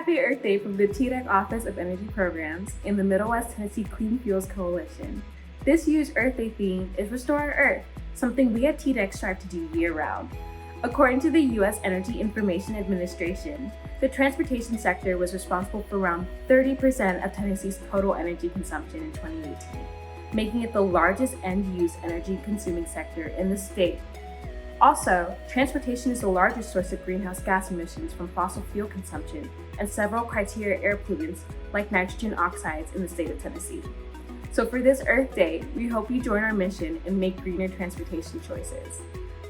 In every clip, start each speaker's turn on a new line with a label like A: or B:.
A: Happy Earth Day from the TDEC Office of Energy Programs and the Middle West Tennessee Clean Fuels Coalition. This year's Earth Day theme is Restore Our Earth, something we at TDEC strive to do year-round. According to the U.S. Energy Information Administration, the transportation sector was responsible for around 30% of Tennessee's total energy consumption in 2018, making it the largest end-use energy-consuming sector in the state. Also, transportation is the largest source of greenhouse gas emissions from fossil fuel consumption and several criteria air pollutants like nitrogen oxides in the state of Tennessee. So for this Earth Day, we hope you join our mission and make greener transportation choices.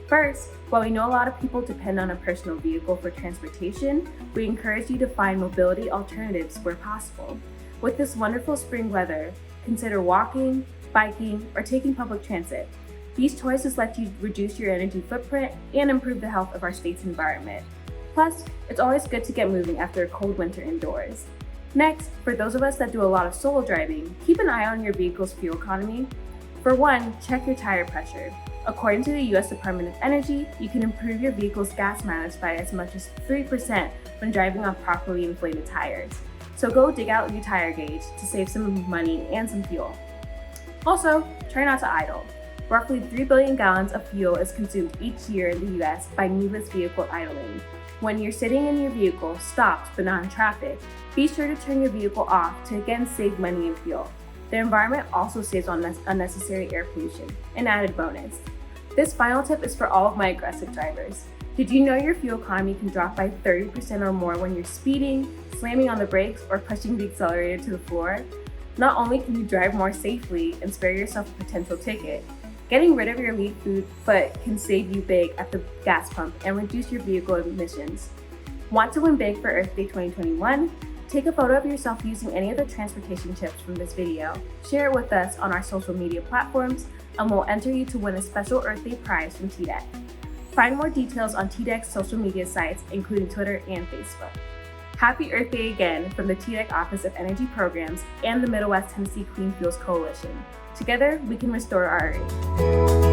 A: First, while we know a lot of people depend on a personal vehicle for transportation, we encourage you to find mobility alternatives where possible. With this wonderful spring weather, consider walking, biking, or taking public transit. These choices let you reduce your energy footprint and improve the health of our state's environment. Plus, it's always good to get moving after a cold winter indoors. Next, for those of us that do a lot of solo driving, keep an eye on your vehicle's fuel economy. For one, check your tire pressure. According to the U.S. Department of Energy, you can improve your vehicle's gas mileage by as much as 3% when driving on properly inflated tires. So go dig out your tire gauge to save some money and some fuel. Also, try not to idle. Roughly 3 billion gallons of fuel is consumed each year in the U.S. by needless vehicle idling. When you're sitting in your vehicle, stopped but not in traffic, be sure to turn your vehicle off to again save money and fuel. The environment also saves on unnecessary air pollution, an added bonus. This final tip is for all of my aggressive drivers. Did you know your fuel economy can drop by 30% or more when you're speeding, slamming on the brakes, or pushing the accelerator to the floor? Not only can you drive more safely and spare yourself a potential ticket, getting rid of your lead foot can save you big at the gas pump and reduce your vehicle emissions. Want to win big for Earth Day 2021? Take a photo of yourself using any of the transportation tips from this video, share it with us on our social media platforms, and we'll enter you to win a special Earth Day prize from TDEC. Find more details on TDEC's social media sites, including Twitter and Facebook. Happy Earth Day again from the TDEC Office of Energy Programs and the Middle West Tennessee Clean Fuels Coalition. Together, we can restore our Earth.